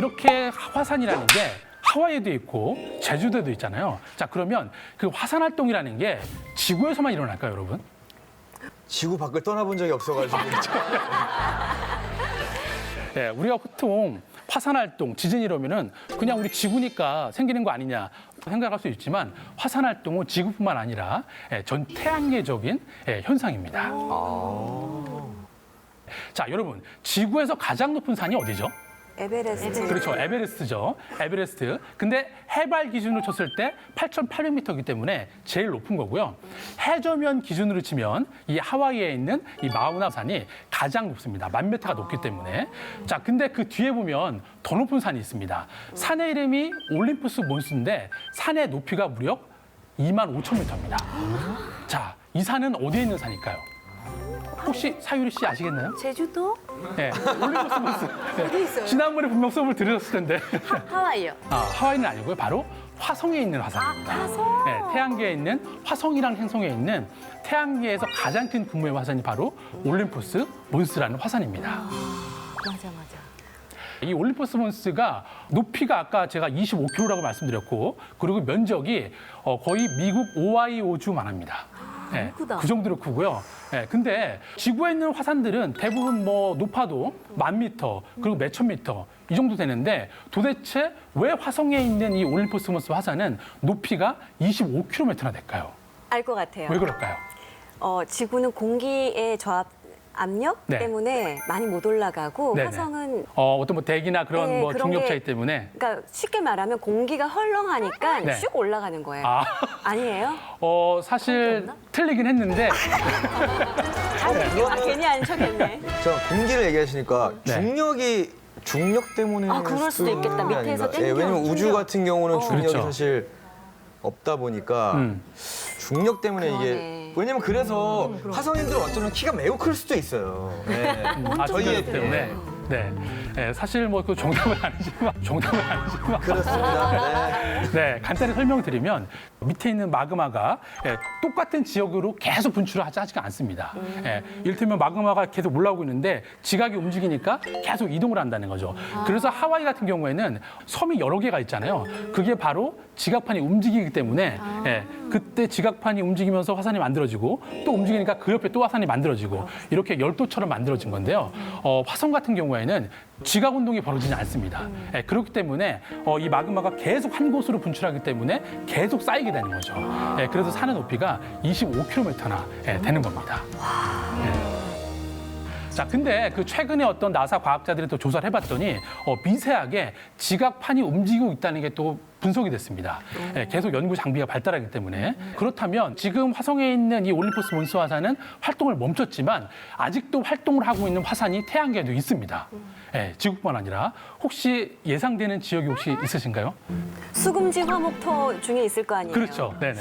이렇게 화산이라는 게 하와이에도 있고 제주도에도 있잖아요. 자, 그러면 그 화산 활동이라는 게 지구에서만 일어날까요, 여러분? 지구 밖을 떠나본 적이 없어가지고. 네, 우리가 보통 화산 활동, 지진이 이러면은 그냥 우리 지구니까 생기는 거 아니냐 생각할 수 있지만 화산 활동은 지구뿐만 아니라 전 태양계적인 현상입니다. 자, 여러분, 지구에서 가장 높은 산이 어디죠? 에베레스트. 그렇죠. 에베레스트죠. 에베레스트. 근데 해발 기준으로 쳤을 때 8,800m이기 때문에 제일 높은 거고요. 해저면 기준으로 치면 이 하와이에 있는 이 마우나 산이 가장 높습니다. 10,000m가 높기 때문에. 자, 근데 그 뒤에 보면 더 높은 산이 있습니다. 산의 이름이 올림푸스 몬스인데 산의 높이가 무려 25,000m입니다. 자, 이 산은 어디에 있는 산일까요? 혹시 사유리 씨 아시겠나요? 제주도? 네, 올림푸스 몬스. 네. 어디 있어요? 지난번에 분명 수업을 들으셨을 텐데. 하와이요. 하와이는 아니고요. 바로 화성에 있는 화산입니다. 화성? 네, 태양계에 있는 화성이라는 행성에 있는 태양계에서 가장 큰 규모의 화산이 바로 올림푸스 몬스라는 화산입니다. 맞아. 이 올림푸스 몬스가 높이가 아까 제가 25km라고 말씀드렸고 그리고 면적이 거의 미국 오하이오주만 합니다. 네, 크다. 그 정도로 크고요. 네, 근데 지구에 있는 화산들은 대부분 뭐 높아도 1000m 그리고 몇천 미터 이 정도 되는데 도대체 왜 화성에 있는 이 올림푸스 몬스 화산은 높이가 25km나 될까요? 알 것 같아요. 왜 그럴까요? 지구는 공기의 저압 압력 네. 때문에 많이 못 올라가고 네네. 화성은 어떤 뭐 대기나 그런 네, 뭐 그런 중력 게- 차이 때문에 그러니까 쉽게 말하면 공기가 헐렁하니까 네. 쭉 올라가는 거예요. 아, 아니에요? 사실 없나? 틀리긴 했는데 괜히 안 척했네. 자, 공기를 얘기하시니까 네. 중력 때문에 그럴 수도 있겠다. 밑에서 아닌가. 땡겨, 왜냐면 우주 충격. 같은 경우는 중력이 그렇죠. 사실 없다 보니까 중력 때문에 그러네. 이게 왜냐면 그래서 화성인들 어쩌면 키가 매우 클 수도 있어요. 네. 저희 저희 때문에 사실 뭐 그 정답은 아니지만 그렇습니다. 네. 네, 간단히 설명드리면 밑에 있는 마그마가 똑같은 지역으로 계속 분출을 하지가 않습니다. 이를테면 마그마가 계속 올라오고 있는데 지각이 움직이니까 계속 이동을 한다는 거죠. 그래서 하와이 같은 경우에는 섬이 여러 개가 있잖아요. 그게 바로 지각판이 움직이기 때문에 그때 지각판이 움직이면서 화산이 만들어지고 또 움직이니까 그 옆에 또 화산이 만들어지고 이렇게 열도처럼 만들어진 건데요. 화성 같은 경우에는 지각 운동이 벌어지지 않습니다. 그렇기 때문에 이 마그마가 계속 한 곳으로 분출하기 때문에 계속 쌓이게 되는 거죠. 그래서 산의 높이가 25km나 되는 겁니다. 자, 근데 그 최근에 어떤 나사 과학자들이 또 조사를 해봤더니 미세하게 지각판이 움직이고 있다는 게 또 분석이 됐습니다. 계속 연구 장비가 발달하기 때문에 그렇다면 지금 화성에 있는 이 올림푸스 몬스 화산은 활동을 멈췄지만 아직도 활동을 하고 있는 화산이 태양계에도 있습니다. 지구뿐만 아니라 혹시 예상되는 지역이 혹시 있으신가요? 수금지 화목토 중에 있을 거 아니에요? 그렇죠. 네네.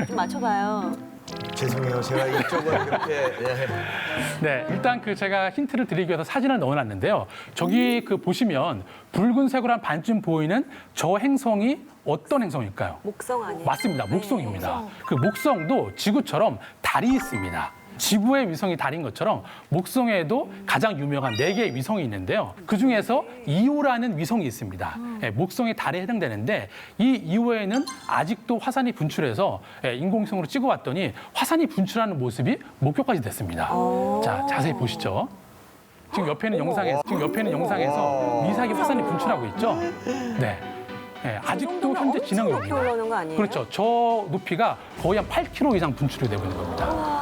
좀 맞춰봐요. 죄송해요. 제가 이쪽은 이렇게 네, 일단 그 제가 힌트를 드리기 위해서 사진을 넣어놨는데요. 저기 그 보시면 붉은색으로 한 반쯤 보이는 저 행성이 어떤 행성일까요? 목성 아니에요? 맞습니다. 목성입니다. 그 목성도 지구처럼 달이 있습니다. 지구의 위성이 달인 것처럼 목성에도 가장 유명한 4개의 위성이 있는데요. 그중에서 이오라는 위성이 있습니다. 목성의 달에 해당되는데 이 이오에는 아직도 화산이 분출해서 인공위성으로 찍어봤더니 화산이 분출하는 모습이 목격까지 됐습니다. 자, 자세히 보시죠. 지금 옆에 있는 영상에서 미세하게 화산이 분출하고 있죠. 네. 아직도 현재 진행 높이 중입니다. 올라오는 거 아니에요? 그렇죠. 저 높이가 거의 한 8km 이상 분출이 되고 있는 겁니다.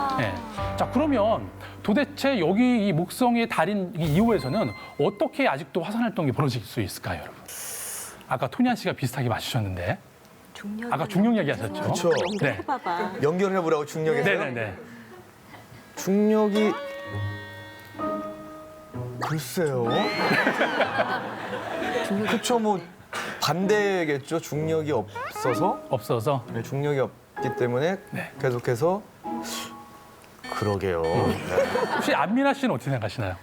자, 그러면 도대체 여기 이 목성의 달인 이 이호에서는 어떻게 아직도 화산 활동이 벌어질 수 있을까요, 여러분? 아까 토니안 씨가 비슷하게 맞추셨는데 중력. 아까 중력 얘기하셨죠? 그렇죠. 네. 봐봐. 연결해보라고 중력에서. 네네네. 중력이 글쎄요. 그렇죠. 뭐 반대겠죠. 중력이 없어서. 없어서. 네, 중력이 없기 때문에 네. 계속해서 그러게요. 네. 혹시 안미나 씨는 어떻게 생각하시나요?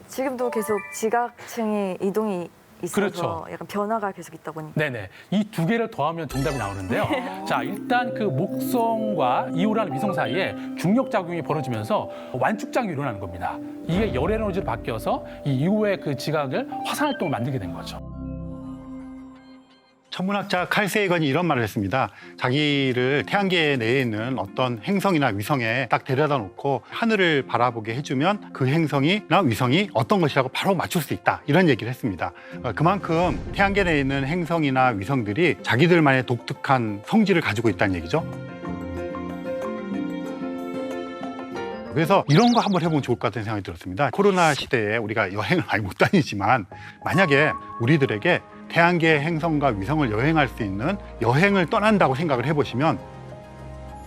지금도 계속 지각층이 이동이 있어서 그렇죠. 약간 변화가 계속 있다 보니까. 네네. 이 두 개를 더하면 정답이 나오는데요. 자, 일단 그 목성과 이오라는 위성 사이에 중력 작용이 벌어지면서 완축 작용이 일어나는 겁니다. 이게 열 에너지로 바뀌어서 이 이후의 그 지각을 화산 활동을 만들게 된 거죠. 천문학자 칼 세이건이 이런 말을 했습니다. 자기를 태양계 내에 있는 어떤 행성이나 위성에 딱 데려다 놓고 하늘을 바라보게 해주면 그 행성이나 위성이 어떤 것이라고 바로 맞출 수 있다. 이런 얘기를 했습니다. 그만큼 태양계 내에 있는 행성이나 위성들이 자기들만의 독특한 성질을 가지고 있다는 얘기죠. 그래서 이런 거 한번 해보면 좋을 것 같다는 생각이 들었습니다. 코로나 시대에 우리가 여행을 많이 못 다니지만 만약에 우리들에게 태양계 행성과 위성을 여행할 수 있는 여행을 떠난다고 생각을 해보시면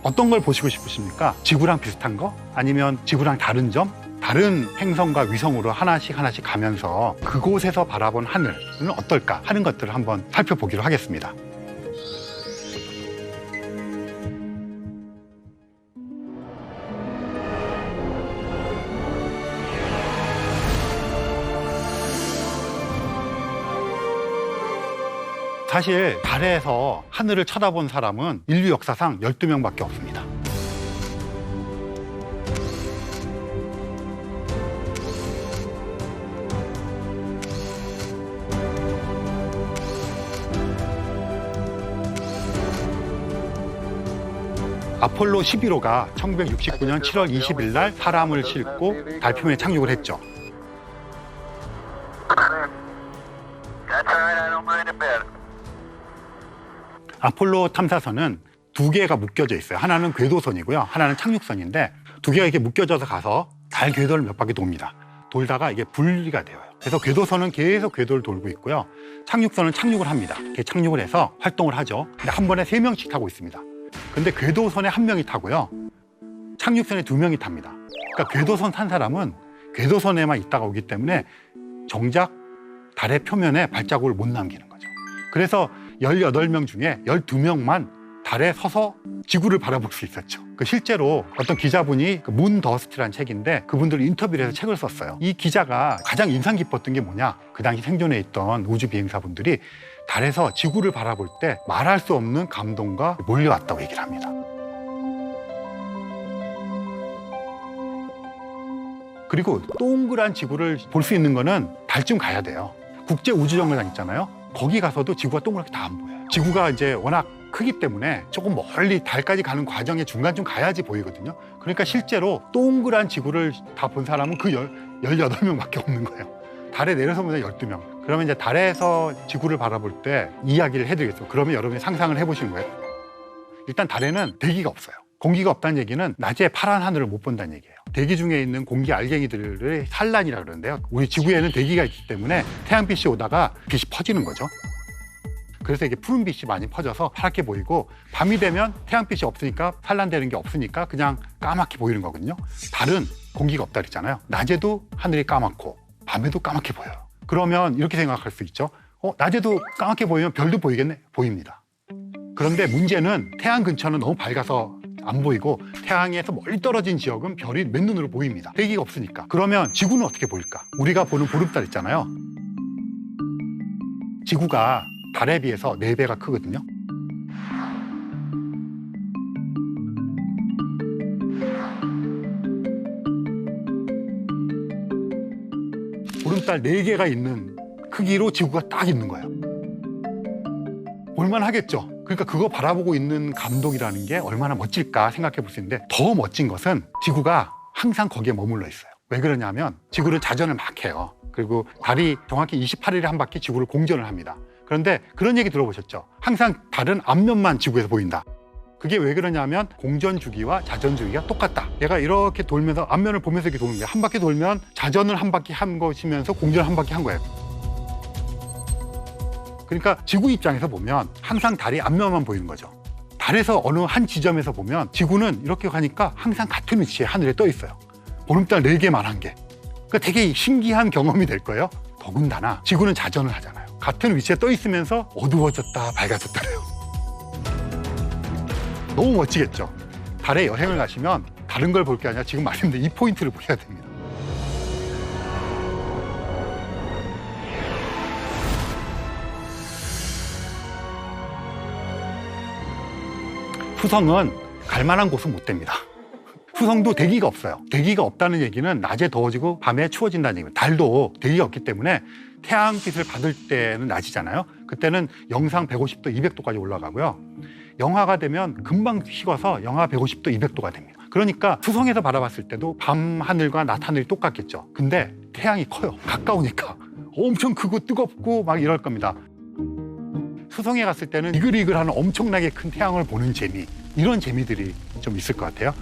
어떤 걸 보시고 싶으십니까? 지구랑 비슷한 거? 아니면 지구랑 다른 점? 다른 행성과 위성으로 하나씩 가면서 그곳에서 바라본 하늘은 어떨까 하는 것들을 한번 살펴보기로 하겠습니다. 사실 달에서 하늘을 쳐다본 사람은 인류 역사상 12명밖에 없습니다. 아폴로 11호가 1969년 7월 20일 날 사람을 싣고 달표면에 착륙을 했죠. 아폴로 탐사선은 두 개가 묶여져 있어요. 하나는 궤도선이고요. 하나는 착륙선인데 두 개가 이렇게 묶여져서 가서 달 궤도를 몇 바퀴 돕니다. 돌다가 이게 분리가 돼요. 그래서 궤도선은 계속 궤도를 돌고 있고요. 착륙선은 착륙을 합니다. 이렇게 착륙을 해서 활동을 하죠. 근데 한 번에 3명씩 타고 있습니다. 근데 궤도선에 1명이 타고요. 착륙선에 2명이 탑니다. 그러니까 궤도선 탄 사람은 궤도선에만 있다가 오기 때문에 정작 달의 표면에 발자국을 못 남기는 거죠. 그래서 18명 중에 12명만 달에 서서 지구를 바라볼 수 있었죠. 실제로 어떤 기자분이 문 더스트라는 책인데 그분들 인터뷰를 해서 책을 썼어요. 이 기자가 가장 인상 깊었던 게 뭐냐? 그 당시 생존해 있던 우주 비행사분들이 달에서 지구를 바라볼 때 말할 수 없는 감동과 몰려왔다고 얘기를 합니다. 그리고 동그란 지구를 볼 수 있는 거는 달쯤 가야 돼요. 국제우주정거장 있잖아요. 거기 가서도 지구가 동그랗게 다 안 보여요. 지구가 이제 워낙 크기 때문에 조금 멀리 달까지 가는 과정의 중간쯤 가야지 보이거든요. 그러니까 실제로 동그란 지구를 다 본 사람은 그 18명밖에 없는 거예요. 달에 내려서 보면 12명. 그러면 이제 달에서 지구를 바라볼 때 이야기를 해드리겠습니다. 그러면 여러분이 상상을 해보시는 거예요. 일단 달에는 대기가 없어요. 공기가 없다는 얘기는 낮에 파란 하늘을 못 본다는 얘기예요. 대기 중에 있는 공기 알갱이들을 산란이라고 그러는데요. 우리 지구에는 대기가 있기 때문에 태양빛이 오다가 빛이 퍼지는 거죠. 그래서 이게 푸른 빛이 많이 퍼져서 파랗게 보이고 밤이 되면 태양빛이 없으니까 산란되는 게 없으니까 그냥 까맣게 보이는 거거든요. 달은 공기가 없다 그랬잖아요. 낮에도 하늘이 까맣고 밤에도 까맣게 보여요. 그러면 이렇게 생각할 수 있죠. 낮에도 까맣게 보이면 별도 보이겠네? 보입니다. 그런데 문제는 태양 근처는 너무 밝아서 안 보이고 태양에서 멀리 떨어진 지역은 별이 맨눈으로 보입니다. 대기가 없으니까. 그러면 지구는 어떻게 보일까? 우리가 보는 보름달 있잖아요. 지구가 달에 비해서 4배가 크거든요. 보름달 4개가 있는 크기로 지구가 딱 있는 거예요. 볼만 하겠죠. 그러니까 그거 바라보고 있는 감동이라는 게 얼마나 멋질까 생각해 볼 수 있는데 더 멋진 것은 지구가 항상 거기에 머물러 있어요. 왜 그러냐면 지구는 자전을 막 해요. 그리고 달이 정확히 28일에 한 바퀴 지구를 공전을 합니다. 그런데 그런 얘기 들어보셨죠? 항상 달은 앞면만 지구에서 보인다. 그게 왜 그러냐면 공전 주기와 자전 주기가 똑같다. 얘가 이렇게 돌면서 앞면을 보면서 이렇게 도는 거예요. 한 바퀴 돌면 자전을 한 바퀴 한 것이면서 공전을 한 바퀴 한 거예요. 그러니까 지구 입장에서 보면 항상 달이 앞면만 보이는 거죠. 달에서 어느 한 지점에서 보면 지구는 이렇게 가니까 항상 같은 위치에 하늘에 떠 있어요. 보름달 4개만 한 게. 그러니까 되게 신기한 경험이 될 거예요. 더군다나 지구는 자전을 하잖아요. 같은 위치에 떠 있으면서 어두워졌다 밝아졌다래요. 너무 멋지겠죠? 달에 여행을 가시면 다른 걸 볼 게 아니라 지금 말씀드린 이 포인트를 보셔야 됩니다. 수성은 갈 만한 곳은 못 됩니다. 수성도 대기가 없어요. 대기가 없다는 얘기는 낮에 더워지고 밤에 추워진다는 얘기입니다. 달도 대기가 없기 때문에 태양빛을 받을 때는 낮이잖아요. 그때는 영상 150도, 200도까지 올라가고요. 영하가 되면 금방 식어서 영하 150도, 200도가 됩니다. 그러니까 수성에서 바라봤을 때도 밤 하늘과 낮 하늘이 똑같겠죠. 근데 태양이 커요. 가까우니까. 엄청 크고 뜨겁고 막 이럴 겁니다. 수성에 갔을 때는 이글이글하는 엄청나게 큰 태양을 보는 재미, 이런 재미들이 좀 있을 것 같아요.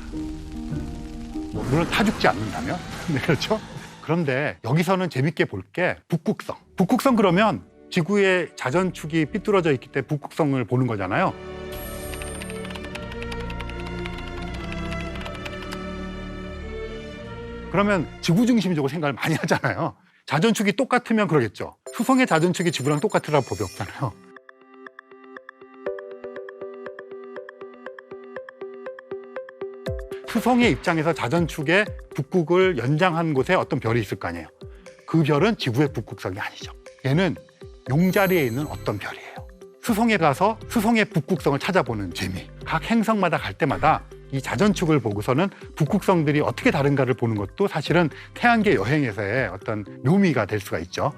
물론 타 죽지 않는다면. 네, 그렇죠? 그런데 여기서는 재밌게 볼 게 북극성. 북극성 그러면 지구의 자전축이 삐뚤어져 있기 때문에 북극성을 보는 거잖아요. 그러면 지구 중심적으로 생각을 많이 하잖아요. 자전축이 똑같으면 그러겠죠. 수성의 자전축이 지구랑 똑같으라고 법이 없잖아요. 수성의 입장에서 자전축의 북극을 연장한 곳에 어떤 별이 있을 거 아니에요. 그 별은 지구의 북극성이 아니죠. 얘는 용자리에 있는 어떤 별이에요. 수성에 가서 수성의 북극성을 찾아보는 재미. 각 행성마다 갈 때마다 이 자전축을 보고서는 북극성들이 어떻게 다른가를 보는 것도 사실은 태양계 여행에서의 어떤 묘미가 될 수가 있죠.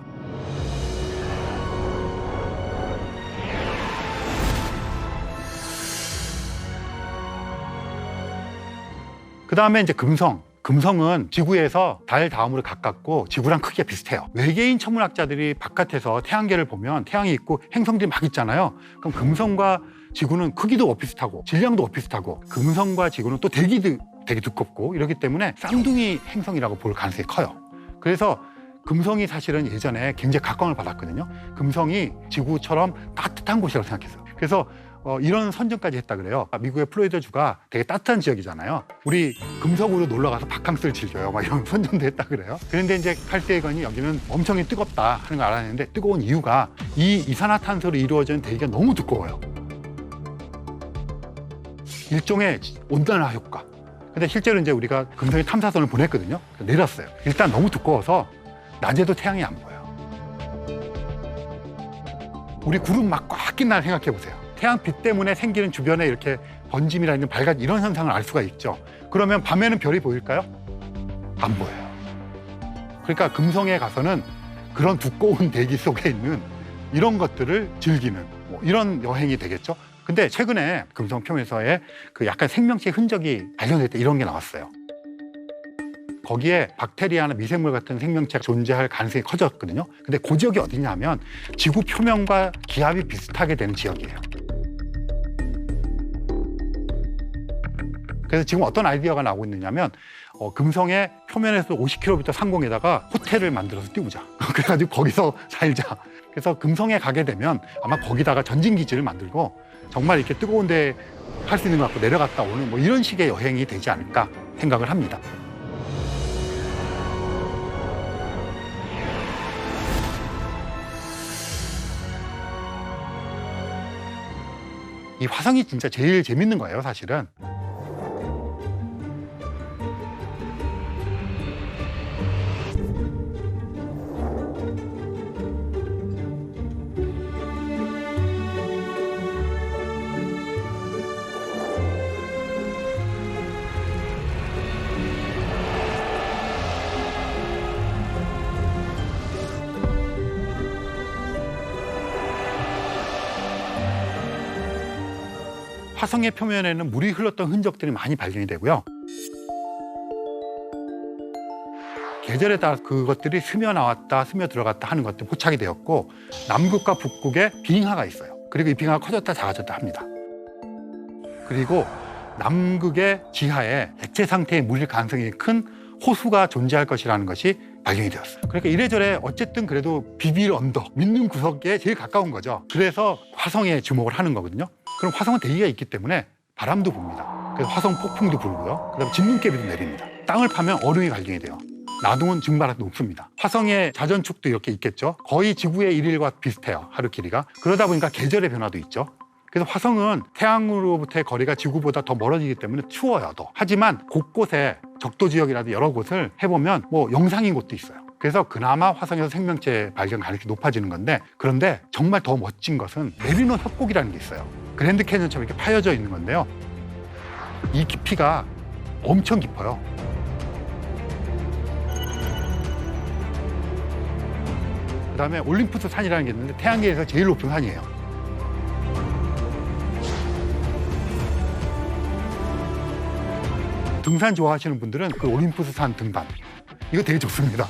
그 다음에 이제 금성. 금성은 지구에서 달 다음으로 가깝고 지구랑 크기가 비슷해요. 외계인 천문학자들이 바깥에서 태양계를 보면 태양이 있고 행성들이 막 있잖아요. 그럼 금성과 지구는 크기도 비슷하고 질량도 비슷하고 금성과 지구는 또 대기도 되게 두껍고 이렇기 때문에 쌍둥이 행성이라고 볼 가능성이 커요. 그래서 금성이 사실은 예전에 굉장히 각광을 받았거든요. 금성이 지구처럼 따뜻한 곳이라고 생각했어요. 그래서 이런 선정까지 했다 그래요. 미국의 플로리다주가 되게 따뜻한 지역이잖아요. 우리 금성으로 놀러 가서 바캉스를 즐겨요. 막 이런 선전도 했다 그래요. 그런데 이제 칼세이건이 여기는 엄청 뜨겁다 하는 걸 알았는데 뜨거운 이유가 이 이산화탄소로 이루어진 대기가 너무 두꺼워요. 일종의 온난화 효과. 근데 실제로 이제 우리가 금성에 탐사선을 보냈거든요. 내렸어요. 일단 너무 두꺼워서 낮에도 태양이 안 보여요. 우리 구름 막 꽉 낀 날 생각해 보세요. 태양빛 때문에 생기는 주변에 이렇게 번짐이라는 밝은 이런 현상을 알 수가 있죠. 그러면 밤에는 별이 보일까요? 안 보여요. 그러니까 금성에 가서는 그런 두꺼운 대기 속에 있는 이런 것들을 즐기는 이런 여행이 되겠죠. 근데 최근에 금성 표면에서의 그 약간 생명체 흔적이 발견됐다 이런 게 나왔어요. 거기에 박테리아나 미생물 같은 생명체가 존재할 가능성이 커졌거든요. 근데 그 지역이 어디냐면 지구 표면과 기압이 비슷하게 되는 지역이에요. 그래서 지금 어떤 아이디어가 나오고 있느냐면 금성의 표면에서 50km 상공에다가 호텔을 만들어서 띄우자. 그래가지고 거기서 살자. 그래서 금성에 가게 되면 아마 거기다가 전진기지를 만들고 정말 이렇게 뜨거운데 할 수 있는 것 같고 내려갔다 오는 뭐 이런 식의 여행이 되지 않을까 생각을 합니다. 이 화성이 진짜 제일 재밌는 거예요, 사실은. 화성의 표면에는 물이 흘렀던 흔적들이 많이 발견이 되고요. 계절에 따라 그것들이 스며 나왔다, 스며 들어갔다 하는 것들이 포착이 되었고 남극과 북극에 빙하가 있어요. 그리고 이 빙하가 커졌다 작아졌다 합니다. 그리고 남극의 지하에 액체 상태의 물일 가능성이 큰 호수가 존재할 것이라는 것이 발견이 되었어요. 그러니까 이래저래 어쨌든 그래도 비빌 언덕, 믿는 구석에 제일 가까운 거죠. 그래서 화성에 주목을 하는 거거든요. 그럼 화성은 대기가 있기 때문에 바람도 붑니다. 그래서 화성 폭풍도 불고요. 그다음에 진눈깨비도 내립니다. 땅을 파면 얼음이 발견이 돼요. 나동은 증발력도 높습니다. 화성의 자전축도 이렇게 있겠죠. 거의 지구의 일일과 비슷해요. 하루 길이가. 그러다 보니까 계절의 변화도 있죠. 그래서 화성은 태양으로부터의 거리가 지구보다 더 멀어지기 때문에 추워요. 더. 하지만 곳곳에 적도 지역이라도 여러 곳을 해보면 뭐 영상인 곳도 있어요. 그래서 그나마 화성에서 생명체 발견 가능성이 높아지는 건데 그런데 정말 더 멋진 것은 메리노 협곡이라는 게 있어요. 그랜드 캐년처럼 이렇게 파여져 있는 건데요. 이 깊이가 엄청 깊어요. 그다음에 올림푸스 산이라는 게 있는데 태양계에서 제일 높은 산이에요. 등산 좋아하시는 분들은 그 올림푸스 산 등반 이거 되게 좋습니다.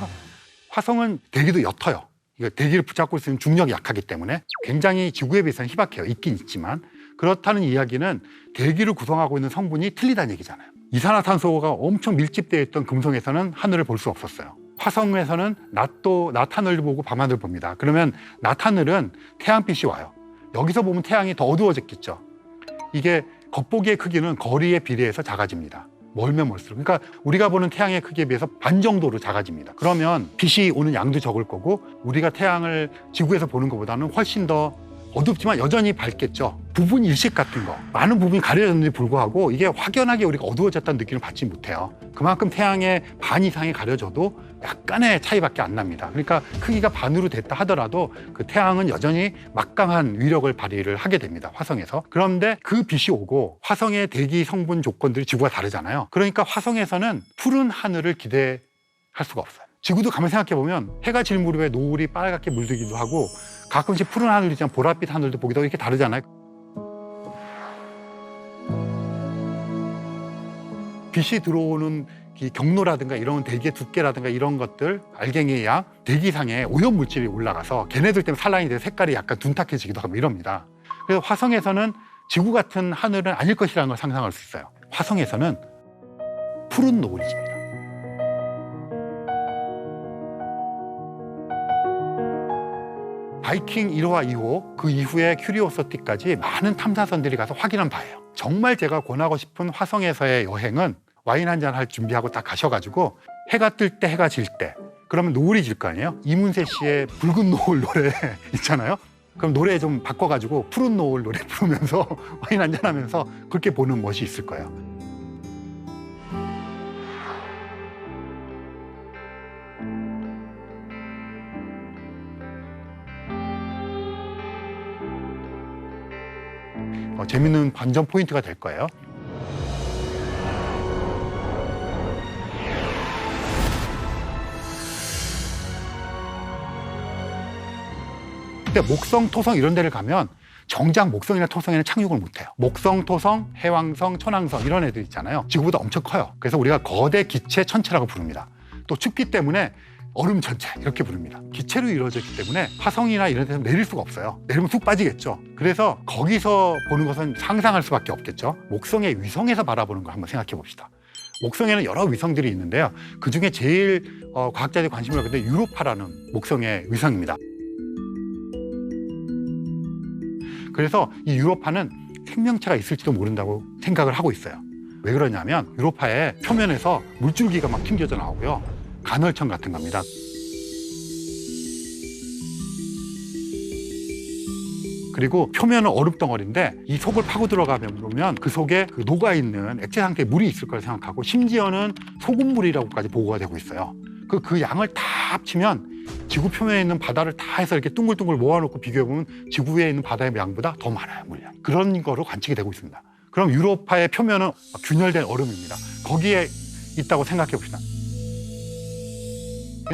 화성은 대기도 옅어요. 이거 대기를 붙잡고 있으면 중력이 약하기 때문에 굉장히 지구에 비해서는 희박해요. 있긴 있지만 그렇다는 이야기는 대기를 구성하고 있는 성분이 틀리다는 얘기잖아요. 이산화탄소가 엄청 밀집되어 있던 금성에서는 하늘을 볼 수 없었어요. 화성에서는 낮 하늘을 보고 밤하늘을 봅니다. 그러면 낮 하늘은 태양빛이 와요. 여기서 보면 태양이 더 어두워졌겠죠. 이게 겉보기의 크기는 거리에 비례해서 작아집니다. 멀면 멀수록. 그러니까 우리가 보는 태양의 크기에 비해서 반 정도로 작아집니다. 그러면 빛이 오는 양도 적을 거고 우리가 태양을 지구에서 보는 것보다는 훨씬 더 어둡지만 여전히 밝겠죠. 부분 일식 같은 거 많은 부분이 가려졌는데 불구하고 이게 확연하게 우리가 어두워졌다는 느낌을 받지 못해요. 그만큼 태양의 반 이상이 가려져도 약간의 차이밖에 안 납니다. 그러니까 크기가 반으로 됐다 하더라도 그 태양은 여전히 막강한 위력을 발휘를 하게 됩니다. 화성에서. 그런데 그 빛이 오고 화성의 대기 성분 조건들이 지구가 다르잖아요. 그러니까 화성에서는 푸른 하늘을 기대할 수가 없어요. 지구도 가만히 생각해 보면 해가 질 무렵에 노을이 빨갛게 물들기도 하고 가끔씩 푸른 하늘이지만 보랏빛 하늘도 보기도 하고 이렇게 다르잖아요. 빛이 들어오는 이 경로라든가 이런 대기의 두께라든가 이런 것들, 알갱이의 양, 대기상에 오염물질이 올라가서 걔네들 때문에 산란이 돼서 색깔이 약간 둔탁해지기도 하고 이럽니다. 그래서 화성에서는 지구 같은 하늘은 아닐 것이라는 걸 상상할 수 있어요. 화성에서는 푸른 노을이 집니다. 바이킹 1호와 2호, 그 이후에 큐리오서티까지 많은 탐사선들이 가서 확인한 바예요. 정말 제가 권하고 싶은 화성에서의 여행은 와인 한잔 할 준비하고 딱 가셔가지고 해가 뜰 때, 해가 질 때, 그러면 노을이 질 거 아니에요? 이문세 씨의 붉은 노을 노래 있잖아요? 그럼 노래 좀 바꿔가지고 푸른 노을 노래 부르면서 와인 한잔 하면서 그렇게 보는 멋이 있을 거예요. 재밌는 관전 포인트가 될 거예요. 근데 목성, 토성 이런 데를 가면 정작 목성이나 토성에는 착륙을 못해요. 목성, 토성, 해왕성, 천왕성 이런 애들 있잖아요. 지구보다 엄청 커요. 그래서 우리가 거대 기체 천체라고 부릅니다. 또 춥기 때문에 얼음 전체 이렇게 부릅니다. 기체로 이루어졌기 때문에 화성이나 이런 데서 내릴 수가 없어요. 내리면 쑥 빠지겠죠. 그래서 거기서 보는 것은 상상할 수밖에 없겠죠. 목성의 위성에서 바라보는 거 한번 생각해 봅시다. 목성에는 여러 위성들이 있는데요. 그중에 제일 과학자들이 관심을 갖는 게 유로파라는 목성의 위성입니다. 그래서 이 유로파는 생명체가 있을지도 모른다고 생각을 하고 있어요. 왜 그러냐면 유로파의 표면에서 물줄기가 막 튕겨져 나오고요. 간헐천 같은 겁니다. 그리고 표면은 얼음덩어리인데 이 속을 파고 들어가면 보면 그 속에 그 녹아있는 액체 상태의 물이 있을 거라 생각하고 심지어는 소금물이라고까지 보고가 되고 있어요. 그 양을 다 합치면 지구 표면에 있는 바다를 다 해서 이렇게 둥글둥글 모아놓고 비교해보면 지구에 있는 바다의 양보다 더 많아요, 물량. 그런 거로 관측이 되고 있습니다. 그럼 유로파의 표면은 균열된 얼음입니다. 거기에 있다고 생각해 봅시다.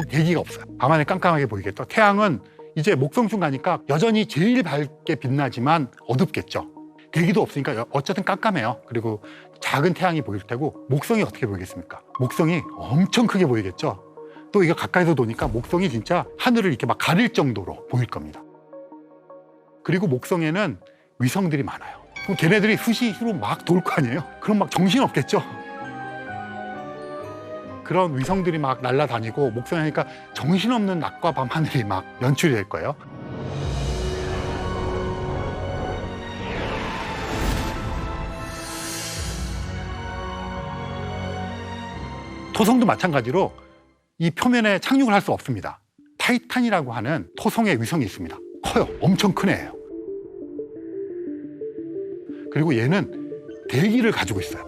대기가 없어요. 밤하늘 깜깜하게 보이겠죠. 태양은 이제 목성쯤 가니까 여전히 제일 밝게 빛나지만 어둡겠죠. 대기도 없으니까 어쨌든 깜깜해요. 그리고 작은 태양이 보일 테고 목성이 어떻게 보이겠습니까? 목성이 엄청 크게 보이겠죠. 또 이거 가까이서 보니까 목성이 진짜 하늘을 이렇게 막 가릴 정도로 보일 겁니다. 그리고 목성에는 위성들이 많아요. 그럼 걔네들이 수시로 막 돌 거 아니에요? 그럼 막 정신없겠죠? 그런 위성들이 막 날아다니고 목성에 하니까 정신없는 낮과 밤 하늘이 막 연출이 될 거예요. 토성도 마찬가지로 이 표면에 착륙을 할 수 없습니다. 타이탄이라고 하는 토성의 위성이 있습니다. 커요. 엄청 큰 애예요. 그리고 얘는 대기를 가지고 있어요.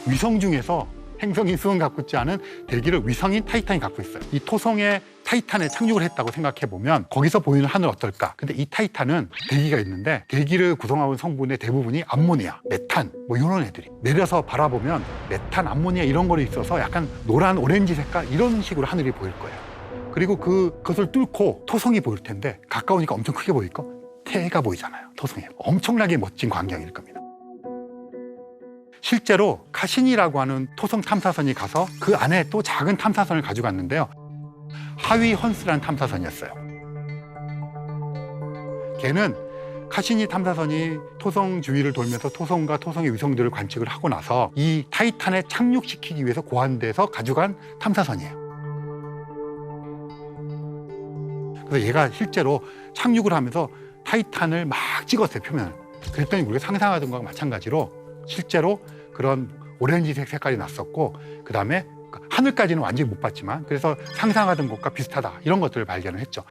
위성 중에서 행성인 수은 갖고 있지 않은 대기를 위성인 타이탄이 갖고 있어요. 이 토성의 타이탄에 착륙을 했다고 생각해 보면 거기서 보이는 하늘 어떨까? 근데 이 타이탄은 대기가 있는데 대기를 구성하는 성분의 대부분이 암모니아, 메탄 뭐 이런 애들이 내려서 바라보면 메탄, 암모니아 이런 거로 있어서 약간 노란 오렌지 색깔 이런 식으로 하늘이 보일 거예요. 그리고 그것을 뚫고 토성이 보일 텐데 가까우니까 엄청 크게 보일 거. 태가 보이잖아요. 토성이 엄청나게 멋진 광경일 겁니다. 실제로 카시니라고 하는 토성 탐사선이 가서 그 안에 또 작은 탐사선을 가져갔는데요. 하위 헌스라는 탐사선이었어요. 걔는 카시니 탐사선이 토성 주위를 돌면서 토성과 토성의 위성들을 관측을 하고 나서 이 타이탄에 착륙시키기 위해서 고안돼서 가져간 탐사선이에요. 그래서 얘가 실제로 착륙을 하면서 타이탄을 막 찍었어요, 표면을. 그랬더니 우리가 상상하던 것과 마찬가지로 실제로 그런 오렌지색 색깔이 났었고, 그 다음에 하늘까지는 완전히 못 봤지만 그래서 상상하던 것과 비슷하다 이런 것들을 발견을 했죠.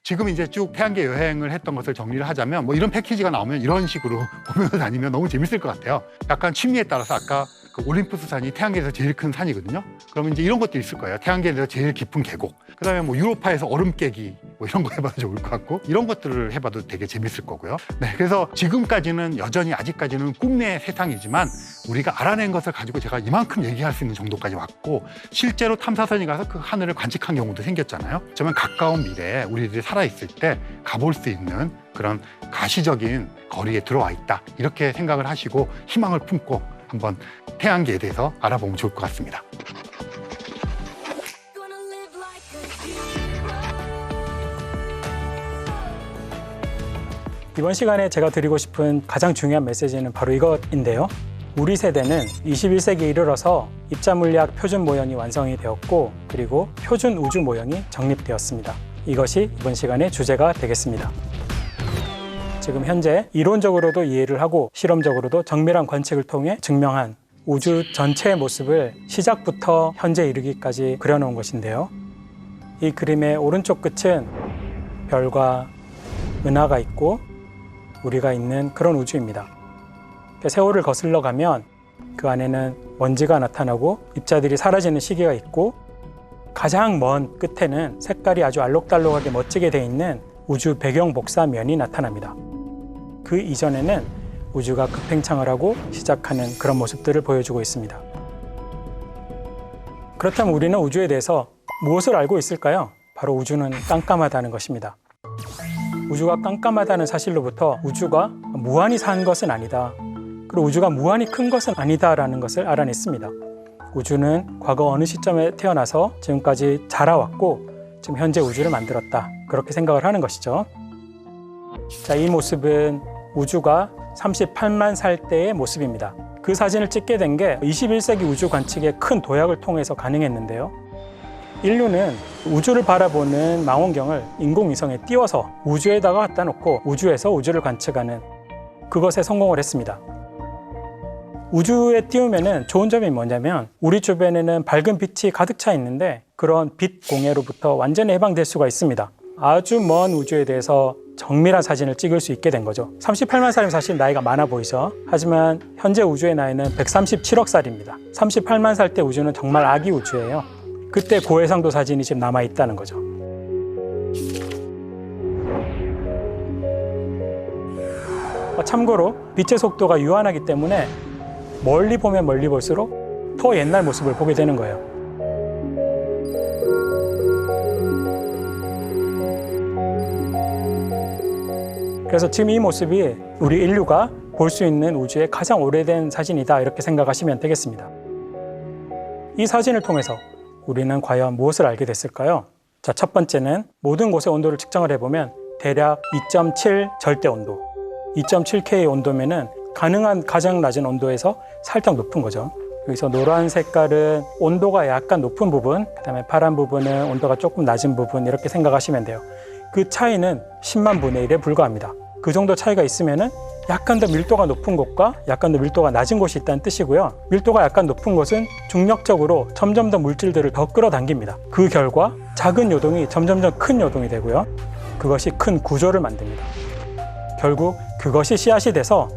지금 이제 쭉 태양계 여행을 했던 것을 정리를 하자면 뭐 이런 패키지가 나오면 이런 식으로 보면서 다니면 너무 재밌을 것 같아요. 약간 취미에 따라서 아까 그 올림푸스 산이 태양계에서 제일 큰 산이거든요. 그러면 이제 이런 것도 있을 거예요. 태양계에서 제일 깊은 계곡. 그다음에 뭐 유로파에서 얼음 깨기 뭐 이런 거 해봐도 좋을 것 같고 이런 것들을 해봐도 되게 재밌을 거고요. 네, 그래서 지금까지는 여전히 아직까지는 꿈의 세상이지만 우리가 알아낸 것을 가지고 제가 이만큼 얘기할 수 있는 정도까지 왔고 실제로 탐사선이 가서 그 하늘을 관측한 경우도 생겼잖아요. 정말 가까운 미래에 우리들이 살아있을 때 가볼 수 있는 그런 가시적인 거리에 들어와 있다. 이렇게 생각을 하시고 희망을 품고 한번 태양계에 대해서 알아보면 좋을 것 같습니다. 이번 시간에 제가 드리고 싶은 가장 중요한 메시지는 바로 이것인데요. 우리 세대는 21세기에 이르러서 입자물리학 표준 모형이 완성이 되었고 그리고 표준 우주 모형이 정립되었습니다. 이것이 이번 시간의 주제가 되겠습니다. 지금 현재 이론적으로도 이해를 하고 실험적으로도 정밀한 관측을 통해 증명한 우주 전체의 모습을 시작부터 현재 이르기까지 그려놓은 것인데요. 이 그림의 오른쪽 끝은 별과 은하가 있고 우리가 있는 그런 우주입니다. 세월을 거슬러 가면 그 안에는 먼지가 나타나고 입자들이 사라지는 시기가 있고 가장 먼 끝에는 색깔이 아주 알록달록하게 멋지게 되어 있는 우주 배경 복사면이 나타납니다. 그 이전에는 우주가 급팽창을 하고 시작하는 그런 모습들을 보여주고 있습니다. 그렇다면 우리는 우주에 대해서 무엇을 알고 있을까요? 바로 우주는 깜깜하다는 것입니다. 우주가 깜깜하다는 사실로부터 우주가 무한히 산 것은 아니다. 그리고 우주가 무한히 큰 것은 아니다라는 것을 알아냈습니다. 우주는 과거 어느 시점에 태어나서 지금까지 자라왔고 지금 현재 우주를 만들었다. 그렇게 생각을 하는 것이죠. 자, 이 모습은 우주가 38만 살 때의 모습입니다. 그 사진을 찍게 된 게 21세기 우주 관측의 큰 도약을 통해서 가능했는데요. 인류는 우주를 바라보는 망원경을 인공위성에 띄워서 우주에다가 갖다 놓고 우주에서 우주를 관측하는 그것에 성공을 했습니다. 우주에 띄우면 좋은 점이 뭐냐면 우리 주변에는 밝은 빛이 가득 차 있는데 그런 빛 공해로부터 완전히 해방될 수가 있습니다. 아주 먼 우주에 대해서 정밀한 사진을 찍을 수 있게 된 거죠. 38만 살이면 사실 나이가 많아 보이죠. 하지만 현재 우주의 나이는 137억 살입니다. 38만 살 때 우주는 정말 아기 우주예요. 그때 고해상도 사진이 지금 남아있다는 거죠. 참고로 빛의 속도가 유한하기 때문에 멀리 보면 멀리 볼수록 더 옛날 모습을 보게 되는 거예요. 그래서 지금 이 모습이 우리 인류가 볼 수 있는 우주의 가장 오래된 사진이다 이렇게 생각하시면 되겠습니다. 이 사진을 통해서 우리는 과연 무엇을 알게 됐을까요? 자, 첫 번째는 모든 곳의 온도를 측정을 해보면 대략 2.7 절대 온도, 2.7K의 온도면은 가능한 가장 낮은 온도에서 살짝 높은 거죠. 여기서 노란 색깔은 온도가 약간 높은 부분, 그다음에 파란 부분은 온도가 조금 낮은 부분 이렇게 생각하시면 돼요. 그 차이는 10만 분의 1에 불과합니다. 그 정도 차이가 있으면은 약간 더 밀도가 높은 곳과 약간 더 밀도가 낮은 곳이 있다는 뜻이고요. 밀도가 약간 높은 곳은 중력적으로 점점 더 물질들을 더 끌어당깁니다. 그 결과 작은 요동이 점점 더 큰 요동이 되고요. 그것이 큰 구조를 만듭니다. 결국 그것이 씨앗이 돼서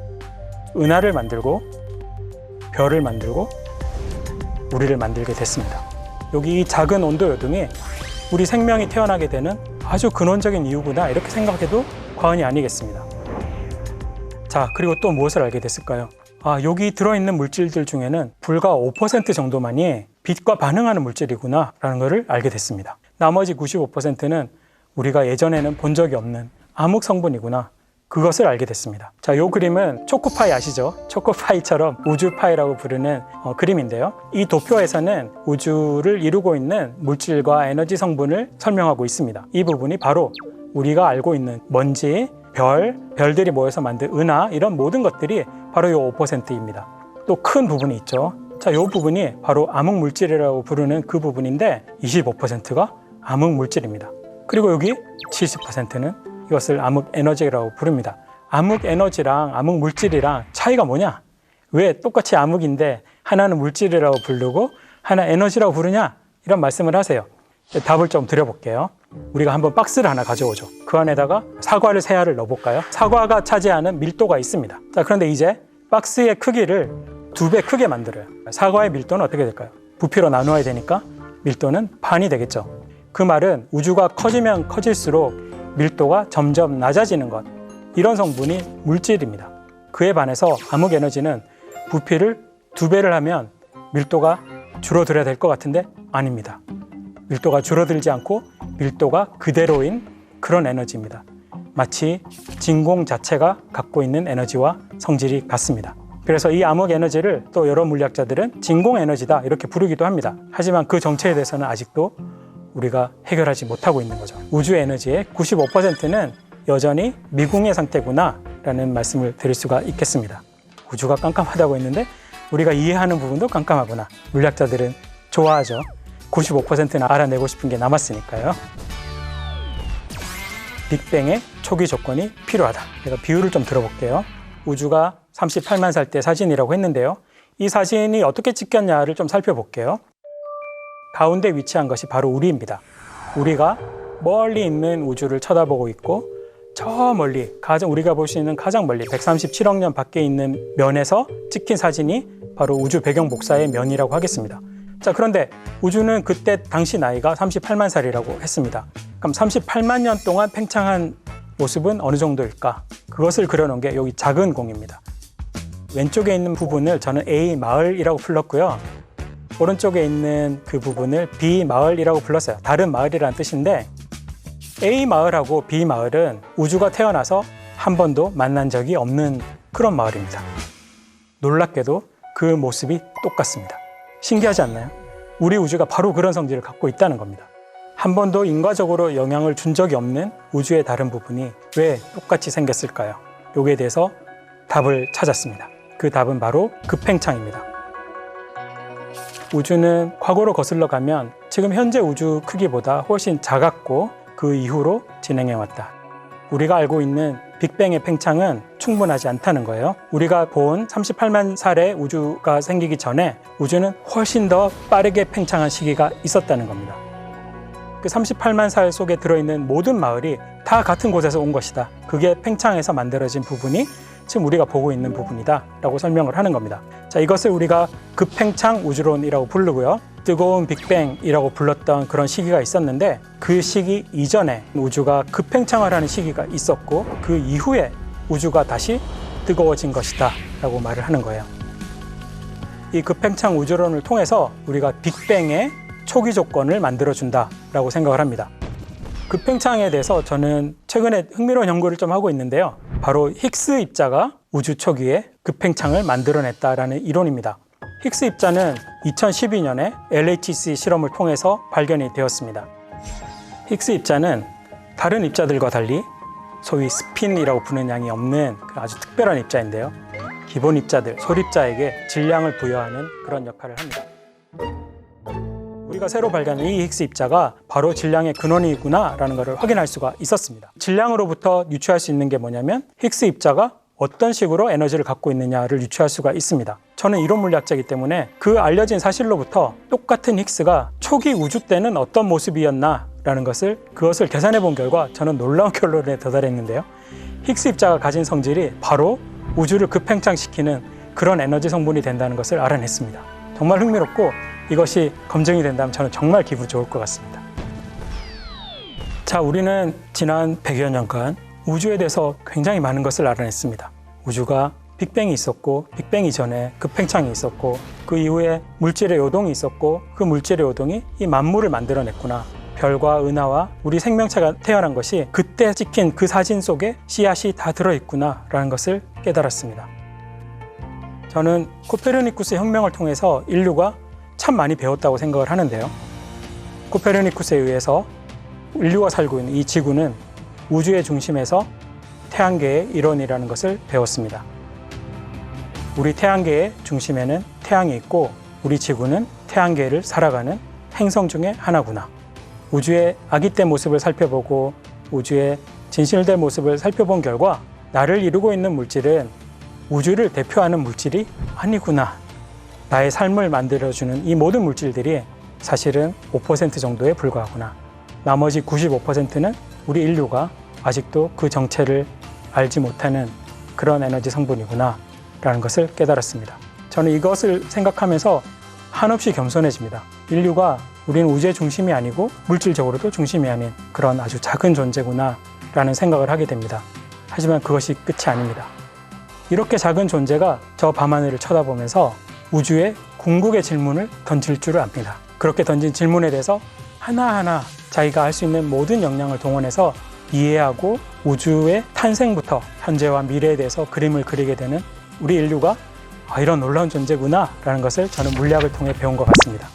은하를 만들고 별을 만들고 우리를 만들게 됐습니다. 여기 이 작은 온도 요동이 우리 생명이 태어나게 되는 아주 근원적인 이유구나 이렇게 생각해도 과언이 아니겠습니다. 자, 그리고 또 무엇을 알게 됐을까요? 여기 들어있는 물질들 중에는 불과 5% 정도만이 빛과 반응하는 물질이구나 라는 것을 알게 됐습니다. 나머지 95%는 우리가 예전에는 본 적이 없는 암흑 성분이구나, 그것을 알게 됐습니다. 자, 이 그림은 초코파이 아시죠? 초코파이처럼 우주파이라고 부르는 그림인데요. 이 도표에서는 우주를 이루고 있는 물질과 에너지 성분을 설명하고 있습니다. 이 부분이 바로 우리가 알고 있는 먼지, 별들이 모여서 만든 은하, 이런 모든 것들이 바로 이 5%입니다. 또 큰 부분이 있죠. 자, 이 부분이 바로 암흑 물질이라고 부르는 그 부분인데 25%가 암흑 물질입니다. 그리고 여기 70%는 이것을 암흑 에너지라고 부릅니다. 암흑 에너지랑 암흑 물질이랑 차이가 뭐냐? 왜 똑같이 암흑인데 하나는 물질이라고 부르고 하나 에너지라고 부르냐? 이런 말씀을 하세요. 답을 좀 드려볼게요. 우리가 한번 박스를 하나 가져오죠. 그 안에다가 사과를 3알을 넣어볼까요? 사과가 차지하는 밀도가 있습니다. 자, 그런데 이제 박스의 크기를 2배 크게 만들어요. 사과의 밀도는 어떻게 될까요? 부피로 나누어야 되니까 밀도는 반이 되겠죠. 그 말은 우주가 커지면 커질수록 밀도가 점점 낮아지는 것, 이런 성분이 물질입니다. 그에 반해서 암흑 에너지는 부피를 2배를 하면 밀도가 줄어들어야 될 것 같은데 아닙니다. 밀도가 줄어들지 않고 밀도가 그대로인 그런 에너지입니다. 마치 진공 자체가 갖고 있는 에너지와 성질이 같습니다. 그래서 이 암흑 에너지를 또 여러 물리학자들은 진공 에너지다 이렇게 부르기도 합니다. 하지만 그 정체에 대해서는 아직도 우리가 해결하지 못하고 있는 거죠. 우주 에너지의 95%는 여전히 미궁의 상태구나 라는 말씀을 드릴 수가 있겠습니다. 우주가 깜깜하다고 했는데 우리가 이해하는 부분도 깜깜하구나. 물리학자들은 좋아하죠. 95%는 알아내고 싶은 게 남았으니까요. 빅뱅의 초기 조건이 필요하다. 제가 비유를 좀 들어볼게요. 우주가 38만 살 때 사진이라고 했는데요. 이 사진이 어떻게 찍혔냐를 좀 살펴볼게요. 가운데 위치한 것이 바로 우리입니다. 우리가 멀리 있는 우주를 쳐다보고 있고 저 멀리, 우리가 볼 수 있는 가장 멀리 137억 년 밖에 있는 면에서 찍힌 사진이 바로 우주 배경 복사의 면이라고 하겠습니다. 자, 그런데 우주는 그때 당시 나이가 38만 살이라고 했습니다. 그럼 38만 년 동안 팽창한 모습은 어느 정도일까? 그것을 그려놓은 게 여기 작은 공입니다. 왼쪽에 있는 부분을 저는 A 마을이라고 불렀고요. 오른쪽에 있는 그 부분을 B 마을이라고 불렀어요. 다른 마을이라는 뜻인데 A 마을하고 B 마을은 우주가 태어나서 한 번도 만난 적이 없는 그런 마을입니다. 놀랍게도 그 모습이 똑같습니다. 신기하지 않나요? 우리 우주가 바로 그런 성질을 갖고 있다는 겁니다. 한 번도 인과적으로 영향을 준 적이 없는 우주의 다른 부분이 왜 똑같이 생겼을까요? 여기에 대해서 답을 찾았습니다. 그 답은 바로 급팽창입니다. 우주는 과거로 거슬러 가면 지금 현재 우주 크기보다 훨씬 작았고 그 이후로 진행해왔다. 우리가 알고 있는 빅뱅의 팽창은 충분하지 않다는 거예요. 우리가 본 38만 살의 우주가 생기기 전에 우주는 훨씬 더 빠르게 팽창한 시기가 있었다는 겁니다. 그 38만 살 속에 들어있는 모든 마을이 다 같은 곳에서 온 것이다. 그게 팽창해서 만들어진 부분이 지금 우리가 보고 있는 부분이다 라고 설명을 하는 겁니다. 자, 이것을 우리가 급팽창 우주론이라고 부르고요. 뜨거운 빅뱅이라고 불렀던 그런 시기가 있었는데 그 시기 이전에 우주가 급팽창을 하는 시기가 있었고 그 이후에 우주가 다시 뜨거워진 것이다 라고 말을 하는 거예요. 이 급팽창 우주론을 통해서 우리가 빅뱅의 초기 조건을 만들어준다 라고 생각을 합니다. 급팽창에 대해서 저는 최근에 흥미로운 연구를 좀 하고 있는데요. 바로 힉스 입자가 우주 초기에 급팽창을 만들어냈다라는 이론입니다. 힉스 입자는 2012년에 LHC 실험을 통해서 발견이 되었습니다. 힉스 입자는 다른 입자들과 달리 소위 스핀이라고 부르는 양이 없는 아주 특별한 입자인데요. 기본 입자들, 소립자에게 질량을 부여하는 그런 역할을 합니다. 우리가 새로 발견한 이 힉스 입자가 바로 질량의 근원이구나 라는 것을 확인할 수가 있었습니다. 질량으로부터 유추할 수 있는 게 뭐냐면 힉스 입자가 어떤 식으로 에너지를 갖고 있느냐를 유추할 수가 있습니다. 저는 이론 물리학자이기 때문에 그 알려진 사실로부터 똑같은 힉스가 초기 우주 때는 어떤 모습이었나 라는 그것을 계산해 본 결과 저는 놀라운 결론에 도달했는데요. 힉스 입자가 가진 성질이 바로 우주를 급팽창시키는 그런 에너지 성분이 된다는 것을 알아냈습니다. 정말 흥미롭고 이것이 검증이 된다면 저는 정말 기분 좋을 것 같습니다. 자, 우리는 지난 100여 년간 우주에 대해서 굉장히 많은 것을 알아냈습니다. 우주가 빅뱅이 있었고, 빅뱅 이전에 급팽창이 있었고, 그 이후에 물질의 요동이 있었고, 그 물질의 요동이 이 만물을 만들어냈구나. 별과 은하와 우리 생명체가 태어난 것이 그때 찍힌 그 사진 속에 씨앗이 다 들어있구나 라는 것을 깨달았습니다. 저는 코페르니쿠스 혁명을 통해서 인류가 참 많이 배웠다고 생각을 하는데요. 코페르니쿠스에 의해서 인류가 살고 있는 이 지구는 우주의 중심에서 태양계의 일원이라는 것을 배웠습니다. 우리 태양계의 중심에는 태양이 있고 우리 지구는 태양계를 살아가는 행성 중에 하나구나. 우주의 아기 때 모습을 살펴보고 우주의 진실된 모습을 살펴본 결과 나를 이루고 있는 물질은 우주를 대표하는 물질이 아니구나. 나의 삶을 만들어주는 이 모든 물질들이 사실은 5% 정도에 불과하구나. 나머지 95%는 우리 인류가 아직도 그 정체를 알지 못하는 그런 에너지 성분이구나 라는 것을 깨달았습니다. 저는 이것을 생각하면서 한없이 겸손해집니다. 인류가 우리는 우주의 중심이 아니고 물질적으로도 중심이 아닌 그런 아주 작은 존재구나 라는 생각을 하게 됩니다. 하지만 그것이 끝이 아닙니다. 이렇게 작은 존재가 저 밤하늘을 쳐다보면서 우주에 궁극의 질문을 던질 줄을 압니다. 그렇게 던진 질문에 대해서 하나하나 자기가 할 수 있는 모든 역량을 동원해서 이해하고 우주의 탄생부터 현재와 미래에 대해서 그림을 그리게 되는 우리 인류가 이런 놀라운 존재구나 라는 것을 저는 물리학을 통해 배운 것 같습니다.